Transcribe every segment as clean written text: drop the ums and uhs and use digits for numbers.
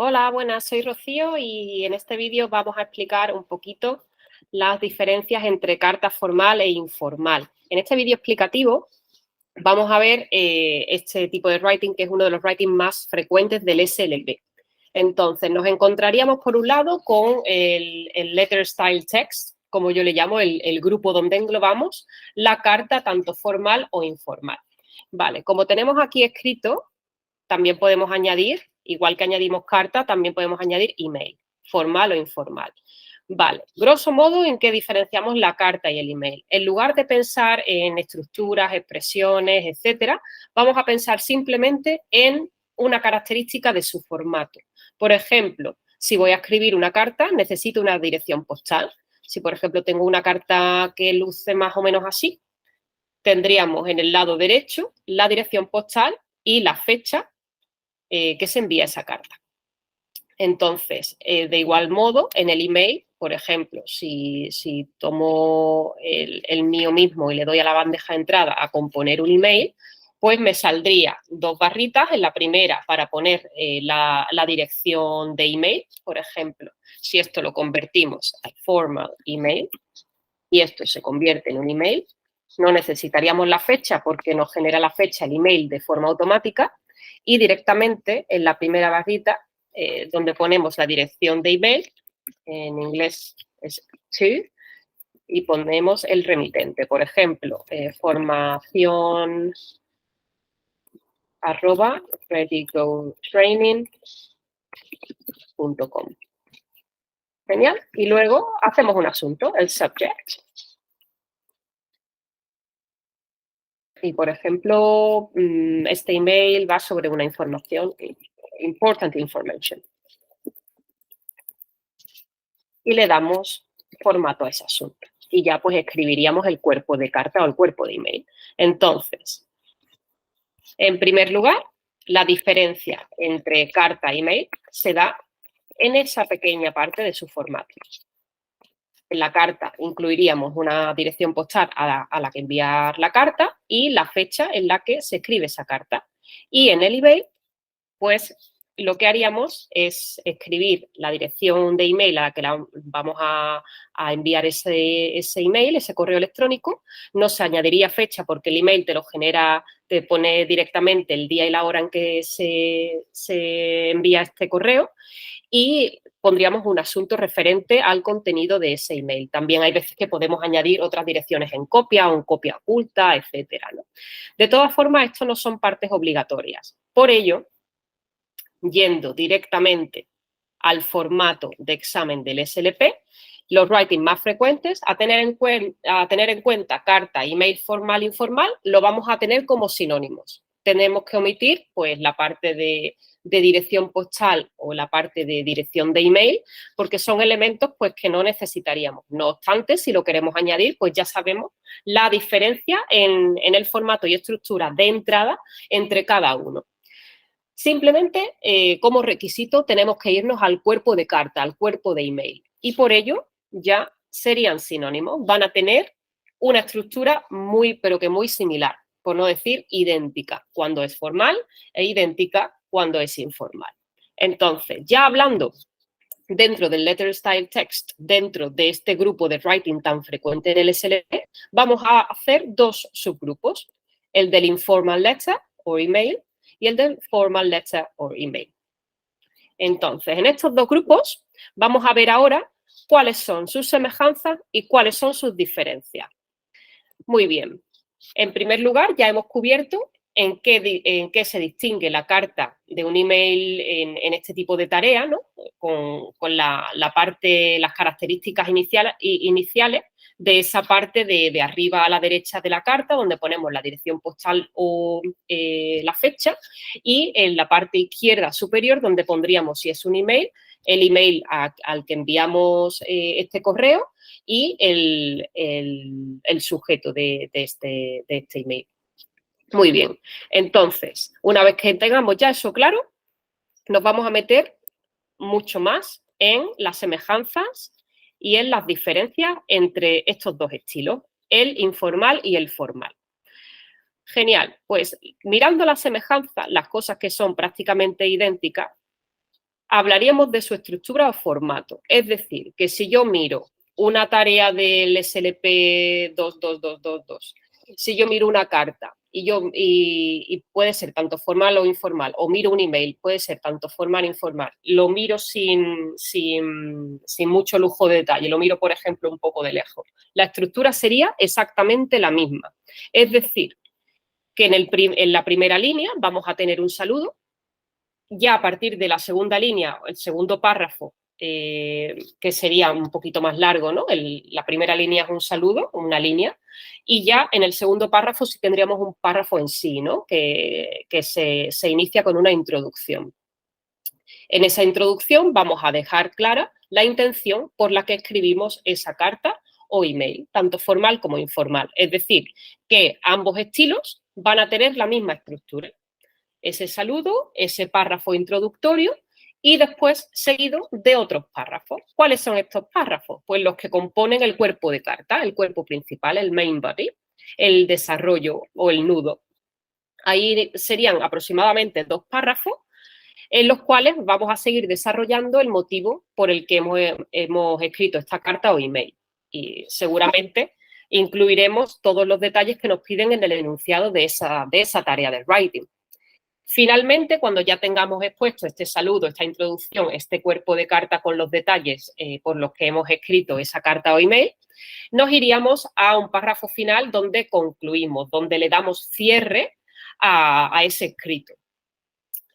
Hola, buenas, soy Rocío y en este vídeo vamos a explicar un poquito las diferencias entre carta formal e informal. En este vídeo explicativo vamos a ver este tipo de writing, que es uno de los writing más frecuentes del SLP. Entonces, nos encontraríamos por un lado con el letter style text, como yo le llamo, el grupo donde englobamos la carta tanto formal o informal. Vale, como tenemos aquí escrito, también podemos añadir, igual que añadimos carta, también podemos añadir email, formal o informal. Vale, grosso modo, ¿en qué diferenciamos la carta y el email? En lugar de pensar en estructuras, expresiones, etcétera, vamos a pensar simplemente en una característica de su formato. Por ejemplo, si voy a escribir una carta, necesito una dirección postal. Si, por ejemplo, tengo una carta que luce más o menos así, tendríamos en el lado derecho la dirección postal y la fecha que se envía esa carta. Entonces, de igual modo, en el email, por ejemplo, si tomo el mío mismo y le doy a la bandeja de entrada a componer un email, pues me saldría dos barritas. En la primera para poner la dirección de email, por ejemplo, si esto lo convertimos a formal email y esto se convierte en un email, no necesitaríamos la fecha porque nos genera la fecha el email de forma automática y directamente en la primera barrita donde ponemos la dirección de email, en inglés es to, y ponemos el remitente. Por ejemplo, formación @readygotraining.com. Genial. Y luego hacemos un asunto, el subject. Y, por ejemplo, este email va sobre una información, important information. Y le damos formato a ese asunto. Y ya pues escribiríamos el cuerpo de carta o el cuerpo de email. Entonces, en primer lugar, la diferencia entre carta y email se da en esa pequeña parte de su formato. En la carta incluiríamos una dirección postal a la que enviar la carta y la fecha en la que se escribe esa carta. Y en el email, pues lo que haríamos es escribir la dirección de email a la que vamos a enviar ese email, ese correo electrónico. No se añadiría fecha porque el email te lo genera, te pone directamente el día y la hora en que se envía este correo y pondríamos un asunto referente al contenido de ese email. También hay veces que podemos añadir otras direcciones en copia o en copia oculta, etcétera, ¿no? De todas formas, esto no son partes obligatorias. Por ello, yendo directamente al formato de examen del SLP, los writing más frecuentes a tener en cuenta carta, email formal, informal, lo vamos a tener como sinónimos. Tenemos que omitir pues la parte de dirección postal o la parte de dirección de email, porque son elementos pues que no necesitaríamos. No obstante, si lo queremos añadir, pues ya sabemos la diferencia en el formato y estructura de entrada entre cada uno. Simplemente, como requisito, tenemos que irnos al cuerpo de carta, al cuerpo de email. Y por ello, ya serían sinónimos. Van a tener una estructura muy, pero que muy similar, por no decir idéntica, cuando es formal e idéntica cuando es informal. Entonces, ya hablando dentro del letter style text, dentro de este grupo de writing tan frecuente en el SLP, vamos a hacer dos subgrupos, el del informal letter o email y el del formal letter or email. Entonces, en estos dos grupos vamos a ver ahora cuáles son sus semejanzas y cuáles son sus diferencias. Muy bien. En primer lugar, ya hemos cubierto en qué se distingue la carta de un email en este tipo de tarea, ¿no? Con la parte, las características iniciales de esa parte de arriba a la derecha de la carta, donde ponemos la dirección postal o la fecha, y en la parte izquierda superior, donde pondríamos, si es un email, el email al que enviamos este correo y el sujeto de este email. Muy bien. Entonces, una vez que tengamos ya eso claro, nos vamos a meter mucho más en las semejanzas y en las diferencias entre estos dos estilos, el informal y el formal. Genial. Pues mirando las semejanzas, las cosas que son prácticamente idénticas, hablaríamos de su estructura o formato. Es decir, que si yo miro una tarea del SLP 22222, si yo miro una carta y puede ser tanto formal o informal, o miro un email, puede ser tanto formal o informal, lo miro sin mucho lujo de detalle, lo miro, por ejemplo, un poco de lejos, la estructura sería exactamente la misma. Es decir, que en la primera línea vamos a tener un saludo. Ya a partir de la segunda línea, el segundo párrafo, que sería un poquito más largo, ¿no? La primera línea es un saludo, una línea, y ya en el segundo párrafo sí tendríamos un párrafo en sí, ¿no? Que se inicia con una introducción. En esa introducción vamos a dejar clara la intención por la que escribimos esa carta o email, tanto formal como informal. Es decir, que ambos estilos van a tener la misma estructura. Ese saludo, ese párrafo introductorio y después seguido de otros párrafos. ¿Cuáles son estos párrafos? Pues los que componen el cuerpo de carta, el cuerpo principal, el main body, el desarrollo o el nudo. Ahí serían aproximadamente 2 párrafos en los cuales vamos a seguir desarrollando el motivo por el que hemos escrito esta carta o email. Y seguramente incluiremos todos los detalles que nos piden en el enunciado de esa tarea de writing. Finalmente, cuando ya tengamos expuesto este saludo, esta introducción, este cuerpo de carta con los detalles por los que hemos escrito esa carta o email, nos iríamos a un párrafo final donde concluimos, donde le damos cierre a ese escrito.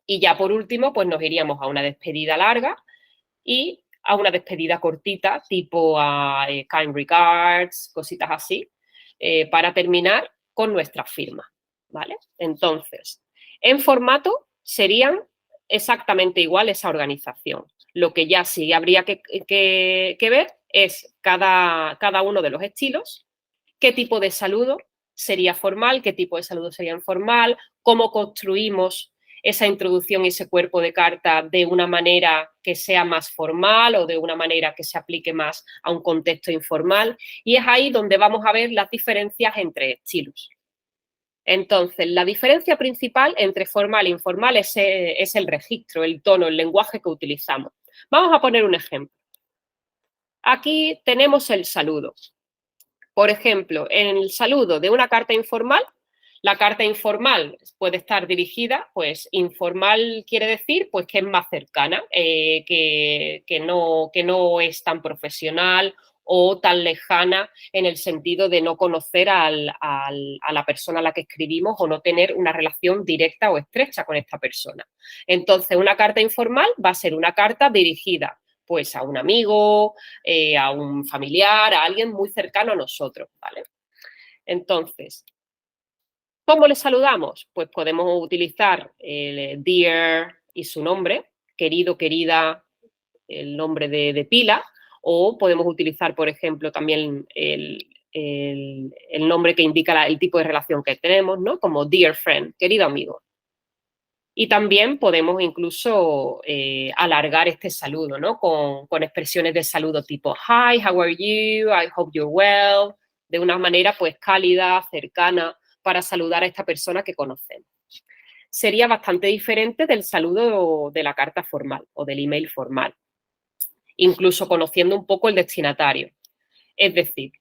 Y ya por último, pues nos iríamos a una despedida larga y a una despedida cortita, tipo a kind regards, cositas así, para terminar con nuestra firma, ¿vale? Entonces, en formato serían exactamente igual esa organización. Lo que ya sí habría que ver es cada uno de los estilos, qué tipo de saludo sería formal, qué tipo de saludo sería informal, cómo construimos esa introducción y ese cuerpo de carta de una manera que sea más formal o de una manera que se aplique más a un contexto informal. Y es ahí donde vamos a ver las diferencias entre estilos. Entonces, la diferencia principal entre formal e informal es el registro, el tono, el lenguaje que utilizamos. Vamos a poner un ejemplo. Aquí tenemos el saludo. Por ejemplo, en el saludo de una carta informal, la carta informal puede estar dirigida, pues informal quiere decir pues que es más cercana, que no es tan profesional o tan lejana en el sentido de no conocer a la persona a la que escribimos o no tener una relación directa o estrecha con esta persona. Entonces, una carta informal va a ser una carta dirigida pues a un amigo, a un familiar, a alguien muy cercano a nosotros, ¿vale? Entonces, ¿cómo le saludamos? Pues podemos utilizar el dear y su nombre, querido, querida, el nombre de pila, o podemos utilizar, por ejemplo, también el nombre que indica el tipo de relación que tenemos, ¿no? Como dear friend, querido amigo. Y también podemos incluso alargar este saludo, ¿no? Con expresiones de saludo tipo hi, how are you, I hope you're well, de una manera pues cálida, cercana, para saludar a esta persona que conocemos. Sería bastante diferente del saludo de la carta formal o del email formal, incluso conociendo un poco el destinatario. Es decir,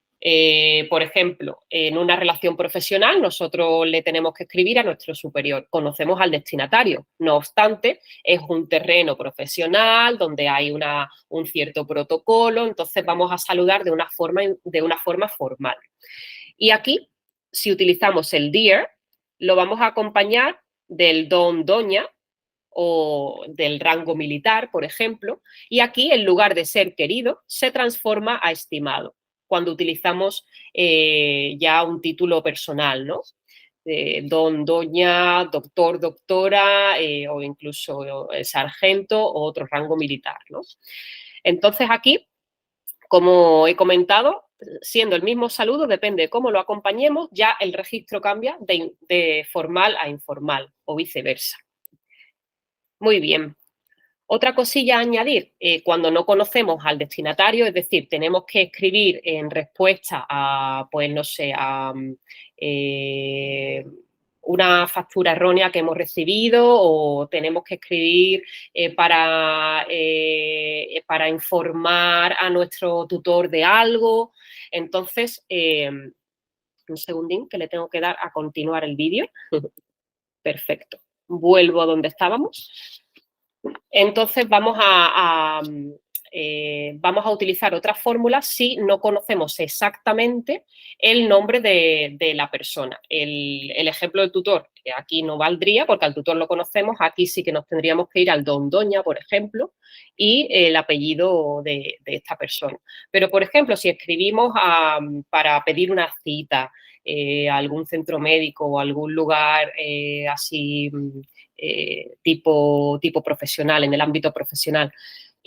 por ejemplo, en una relación profesional nosotros le tenemos que escribir a nuestro superior, conocemos al destinatario, no obstante, es un terreno profesional donde hay un cierto protocolo, entonces vamos a saludar de una forma formal. Y aquí, si utilizamos el dear, lo vamos a acompañar del don, doña, o del rango militar, por ejemplo, y aquí en lugar de ser querido se transforma a estimado cuando utilizamos ya un título personal, ¿no? Don, doña, doctor, doctora o incluso sargento o otro rango militar, ¿no? Entonces aquí, como he comentado, siendo el mismo saludo, depende de cómo lo acompañemos, ya el registro cambia de formal a informal o viceversa. Muy bien. Otra cosilla a añadir, cuando no conocemos al destinatario, es decir, tenemos que escribir en respuesta a, pues no sé, a una factura errónea que hemos recibido o tenemos que escribir para informar a nuestro tutor de algo. Entonces, un segundín que le tengo que dar a continuar el vídeo. Perfecto. Vuelvo a donde estábamos. Entonces vamos a utilizar otras fórmulas si no conocemos exactamente el nombre de la persona. El ejemplo del tutor aquí no valdría porque al tutor lo conocemos, aquí sí que nos tendríamos que ir al don, doña, por ejemplo, y el apellido de esta persona. Pero, por ejemplo, si escribimos para pedir una cita a algún centro médico o algún lugar así tipo profesional, en el ámbito profesional,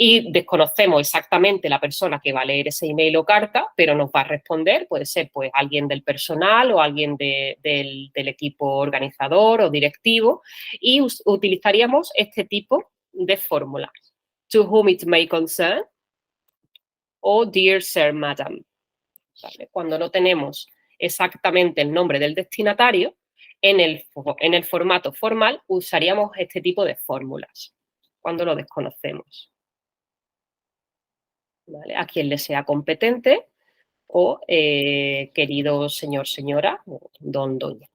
y desconocemos exactamente la persona que va a leer ese email o carta, pero nos va a responder, puede ser pues alguien del personal o alguien del equipo organizador o directivo, y utilizaríamos este tipo de fórmulas. To whom it may concern o dear sir, madam. ¿Vale? Cuando no tenemos exactamente el nombre del destinatario, en el formato formal usaríamos este tipo de fórmulas cuando lo desconocemos. ¿Vale? A quien le sea competente o querido señor, señora, o don, doña.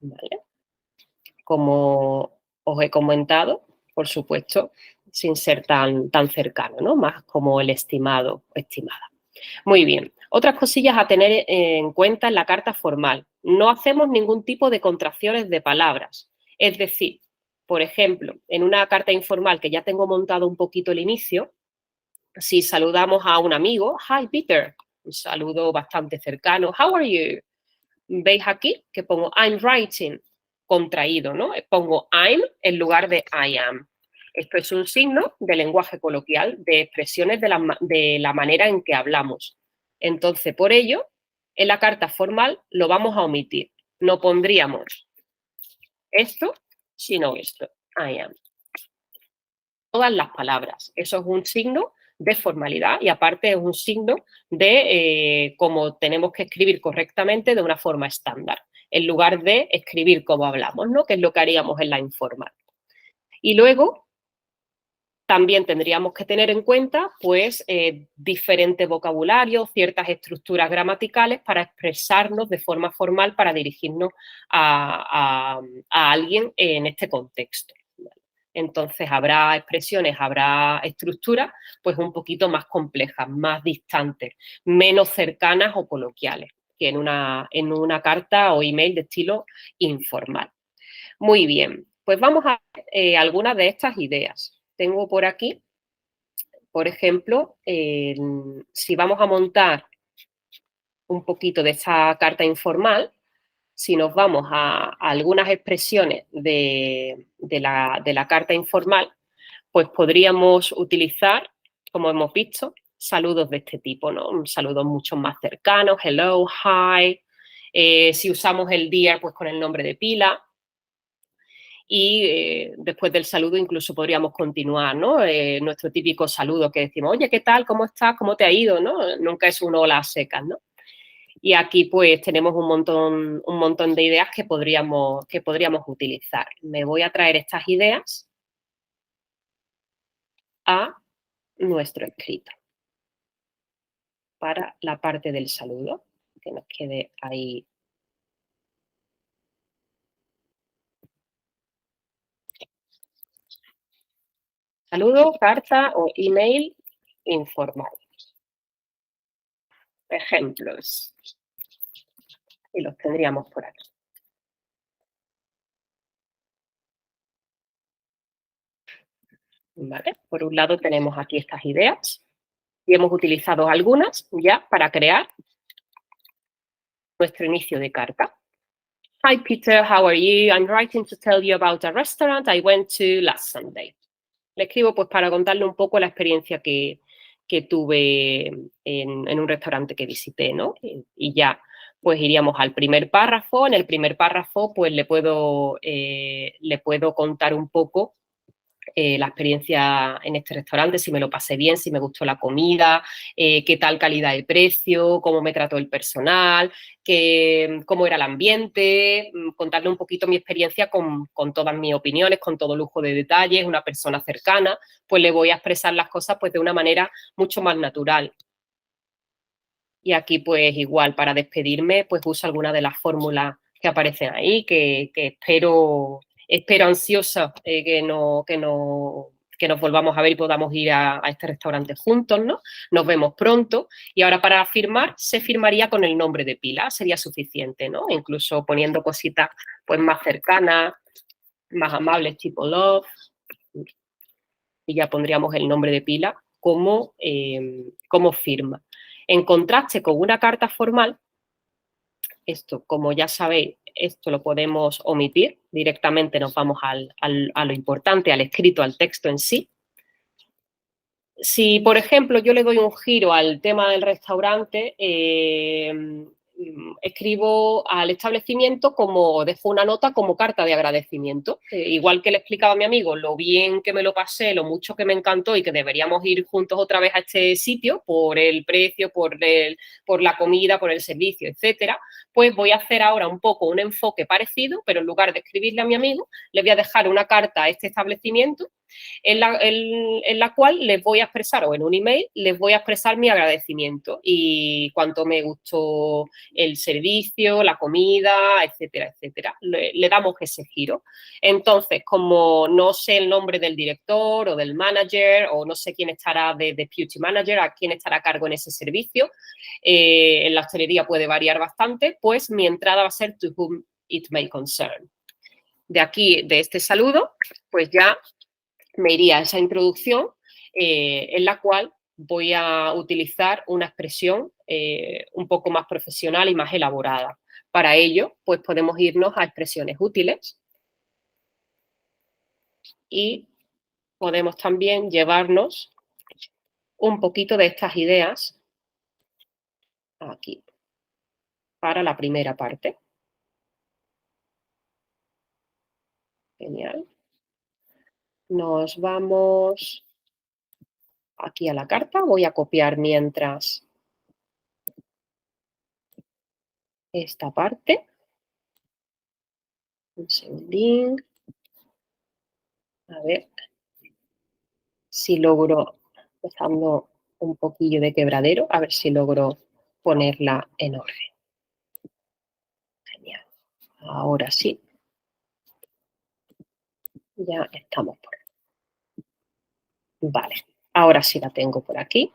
¿Vale? Como os he comentado, por supuesto, sin ser tan cercano, ¿no? Más como el estimado, estimada. Muy bien. Otras cosillas a tener en cuenta en la carta formal. No hacemos ningún tipo de contracciones de palabras. Es decir, por ejemplo, en una carta informal que ya tengo montado un poquito el inicio, si saludamos a un amigo, hi Peter, un saludo bastante cercano, how are you? ¿Veis aquí que pongo I'm writing? Contraído, ¿no? Pongo I'm en lugar de I am. Esto es un signo de lenguaje coloquial, de expresiones de la manera en que hablamos. Entonces, por ello, en la carta formal lo vamos a omitir. No pondríamos esto, sino esto, I am. Todas las palabras. Eso es un signo de formalidad y aparte es un signo de cómo tenemos que escribir correctamente de una forma estándar, en lugar de escribir como hablamos, ¿no? Que es lo que haríamos en la informal. Y luego también tendríamos que tener en cuenta pues diferente vocabulario, ciertas estructuras gramaticales para expresarnos de forma formal para dirigirnos a alguien en este contexto. Entonces habrá expresiones, habrá estructuras pues un poquito más complejas, más distantes, menos cercanas o coloquiales que en una carta o email de estilo informal. Muy bien, pues vamos a ver algunas de estas ideas. Tengo por aquí, por ejemplo, si vamos a montar un poquito de esa carta informal, si nos vamos a algunas expresiones de la carta informal, pues podríamos utilizar, como hemos visto, saludos de este tipo, ¿no? Saludos mucho más cercanos, hello, hi. Si usamos el dear, pues con el nombre de pila. Y después del saludo incluso podríamos continuar, ¿no? Nuestro típico saludo que decimos, oye, ¿qué tal? ¿Cómo estás? ¿Cómo te ha ido? ¿No? Nunca es un hola a secas, ¿no? Y aquí pues tenemos un montón de ideas que podríamos utilizar. Me voy a traer estas ideas a nuestro escrito para la parte del saludo, que nos quede ahí. Saludo, carta o email informal. Ejemplos. Y los tendríamos por aquí. ¿Vale? Por un lado tenemos aquí estas ideas y hemos utilizado algunas ya para crear nuestro inicio de carta. Hi Peter, how are you? I'm writing to tell you about a restaurant I went to last Sunday. Le escribo pues para contarle un poco la experiencia que tuve en un restaurante que visité, ¿no? Y ya pues iríamos al primer párrafo. En el primer párrafo pues le puedo contar un poco la experiencia en este restaurante, si me lo pasé bien, si me gustó la comida, qué tal calidad de precio, cómo me trató el personal, cómo era el ambiente, contarle un poquito mi experiencia con todas mis opiniones, con todo lujo de detalles, una persona cercana, pues le voy a expresar las cosas pues de una manera mucho más natural. Y aquí pues igual para despedirme pues uso alguna de las fórmulas que aparecen ahí, que espero ansiosa que nos volvamos a ver y podamos ir a este restaurante juntos, ¿no? Nos vemos pronto. Y ahora para firmar, se firmaría con el nombre de pila, sería suficiente, ¿no? Incluso poniendo cositas pues más cercanas, más amables, tipo love. Y ya pondríamos el nombre de pila como firma. En contraste con una carta formal, esto, como ya sabéis, esto lo podemos omitir, directamente nos vamos a lo importante, al escrito, al texto en sí. Si, por ejemplo, yo le doy un giro al tema del restaurante, escribo al establecimiento como, dejo una nota como carta de agradecimiento. Igual que le explicaba a mi amigo lo bien que me lo pasé, lo mucho que me encantó y que deberíamos ir juntos otra vez a este sitio por el precio, por la comida, por el servicio, etcétera, pues voy a hacer ahora un poco un enfoque parecido, pero en lugar de escribirle a mi amigo, le voy a dejar una carta a este establecimiento en la cual les voy a expresar, o en un email, les voy a expresar mi agradecimiento y cuánto me gustó el servicio, la comida, etcétera, etcétera. Le damos ese giro. Entonces, como no sé el nombre del director o del manager, o no sé quién estará de deputy manager, a quién estará a cargo en ese servicio, en la hostelería puede variar bastante, pues mi entrada va a ser to whom it may concern. De aquí, de este saludo, pues ya me iría a esa introducción en la cual voy a utilizar una expresión un poco más profesional y más elaborada. Para ello, pues podemos irnos a expresiones útiles y podemos también llevarnos un poquito de estas ideas aquí para la primera parte. Genial. Nos vamos aquí a la carta. Voy a copiar mientras esta parte. Un segundín. A ver si logro, dejando un poquillo de quebradero, a ver si logro ponerla en orden. Genial. Ahora sí. Ya estamos por aquí. Vale. Ahora sí la tengo por aquí,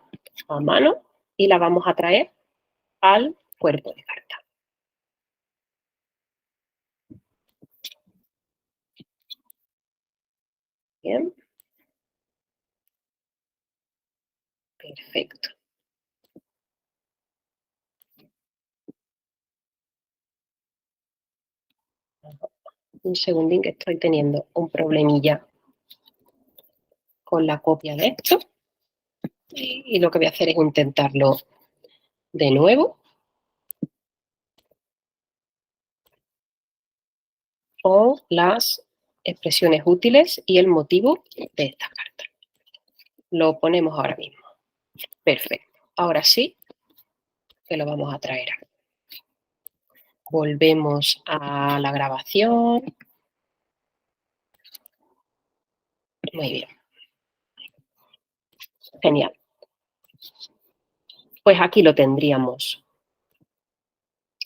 a mano, y la vamos a traer al cuerpo de carta. Bien. Perfecto. Un segundín que estoy teniendo un problemilla con la copia de esto. Y lo que voy a hacer es intentarlo de nuevo. Con las expresiones útiles y el motivo de esta carta. Lo ponemos ahora mismo. Perfecto. Ahora sí que lo vamos a traer. Volvemos a la grabación. Muy bien. Genial. Pues aquí lo tendríamos.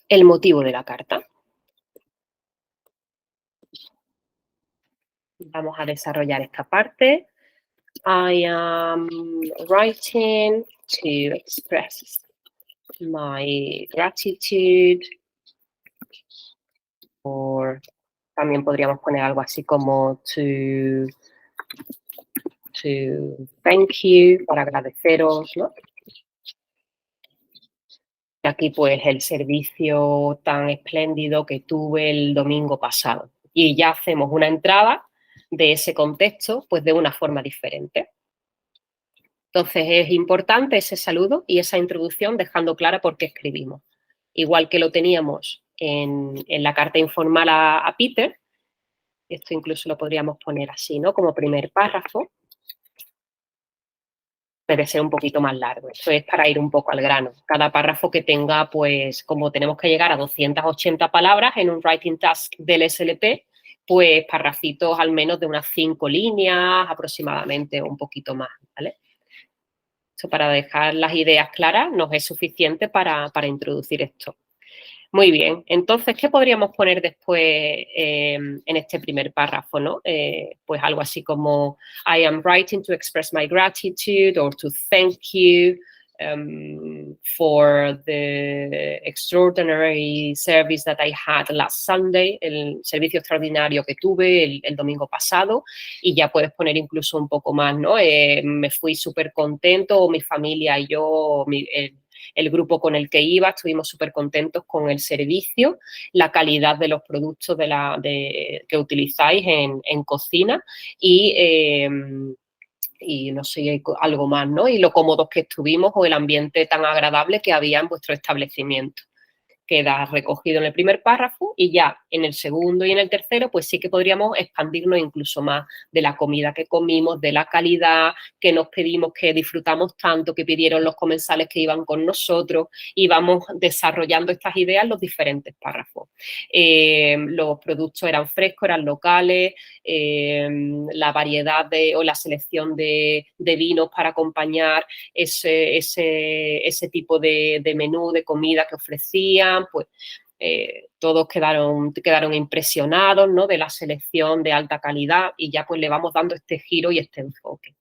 El motivo de la carta. Vamos a desarrollar esta parte. I am writing to express my gratitude or también podríamos poner algo así como to thank you, para agradeceros, ¿no? Y aquí pues el servicio tan espléndido que tuve el domingo pasado. Y ya hacemos una entrada de ese contexto pues de una forma diferente. Entonces es importante ese saludo y esa introducción dejando clara por qué escribimos. Igual que lo teníamos en la carta informal a Peter, Esto incluso lo podríamos poner así, ¿no? Como primer párrafo. Debe ser un poquito más largo. Eso es para ir un poco al grano. Cada párrafo que tenga, pues, como tenemos que llegar a 280 palabras en un writing task del SLP, pues parrafitos al menos de unas 5 líneas aproximadamente o un poquito más, ¿vale? Eso para dejar las ideas claras nos es suficiente para introducir esto. Muy bien, entonces, ¿qué podríamos poner después en este primer párrafo, ¿no? Pues algo así como I am writing to express my gratitude or to thank you for the extraordinary service that I had last Sunday, el servicio extraordinario que tuve el domingo pasado, y ya puedes poner incluso un poco más, ¿no? Me fui súper contento, mi familia y yo, el grupo con el que iba, estuvimos súper contentos con el servicio, la calidad de los productos que utilizáis en cocina y no sé, algo más, ¿no? Y lo cómodos que estuvimos o el ambiente tan agradable que había en vuestro establecimiento. Queda recogido en el primer párrafo y ya en el segundo y en el tercero, pues sí que podríamos expandirnos incluso más de la comida que comimos, de la calidad que nos pedimos, que disfrutamos tanto, que pidieron los comensales que iban con nosotros, y vamos desarrollando estas ideas en los diferentes párrafos. Los productos eran frescos, eran locales, la variedad o la selección de vinos para acompañar ese tipo de menú, de comida que ofrecían, pues todos quedaron impresionados, ¿no? De la selección de alta calidad, y ya pues le vamos dando este giro y este enfoque.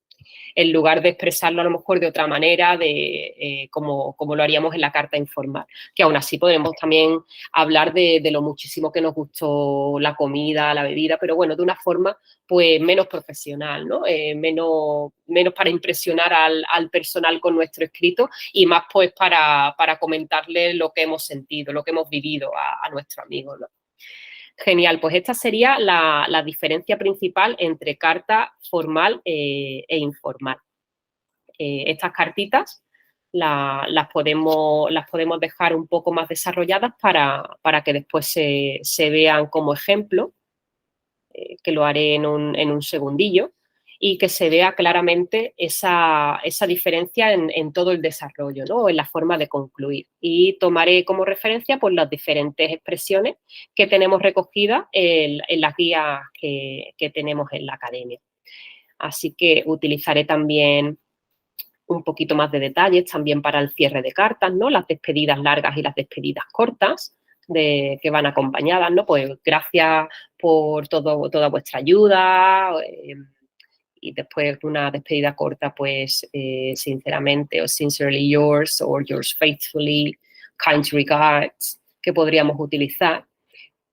En lugar de expresarlo a lo mejor de otra manera, como lo haríamos en la carta informal, que aún así podremos también hablar de lo muchísimo que nos gustó la comida, la bebida, pero bueno, de una forma pues menos profesional, ¿no? Menos para impresionar al personal con nuestro escrito y más pues para comentarle lo que hemos sentido, lo que hemos vivido a nuestro amigo, ¿no? Genial, pues esta sería la diferencia principal entre carta formal e informal. Estas cartitas las podemos dejar un poco más desarrolladas para que después se vean como ejemplo, que lo haré en un segundillo, y que se vea claramente esa diferencia en todo el desarrollo, ¿no? En la forma de concluir. Y tomaré como referencia pues, las diferentes expresiones que tenemos recogidas en las guías que tenemos en la academia. Así que utilizaré también un poquito más de detalles también para el cierre de cartas, ¿no? Las despedidas largas y las despedidas cortas que van acompañadas, ¿no? Pues gracias por toda vuestra ayuda, y después una despedida corta, pues sinceramente, o sincerely yours, or yours faithfully, kind regards, que podríamos utilizar,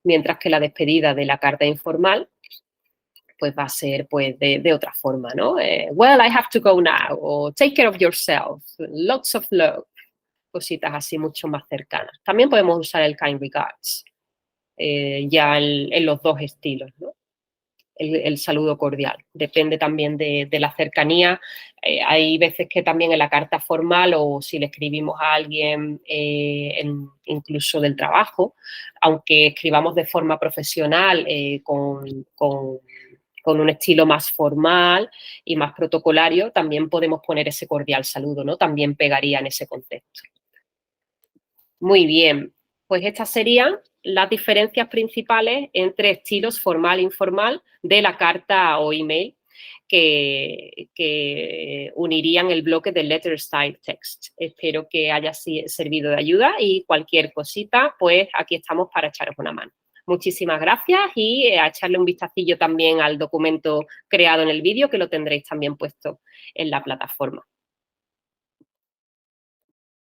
mientras que la despedida de la carta informal pues va a ser pues de otra forma, ¿no? Well, I have to go now, o take care of yourself, lots of love, cositas así mucho más cercanas. También podemos usar el kind regards, ya en los dos estilos, ¿no? El saludo cordial. Depende también de la cercanía. Hay veces que también en la carta formal, o si le escribimos a alguien incluso del trabajo, aunque escribamos de forma profesional, con un estilo más formal y más protocolario, también podemos poner ese cordial saludo, ¿no? También pegaría en ese contexto. Muy bien, pues estas serían las diferencias principales entre estilos formal e informal de la carta o email que unirían el bloque de Letter Style Text. Espero que haya servido de ayuda, y cualquier cosita, pues aquí estamos para echaros una mano. Muchísimas gracias, y a echarle un vistacillo también al documento creado en el vídeo, que lo tendréis también puesto en la plataforma.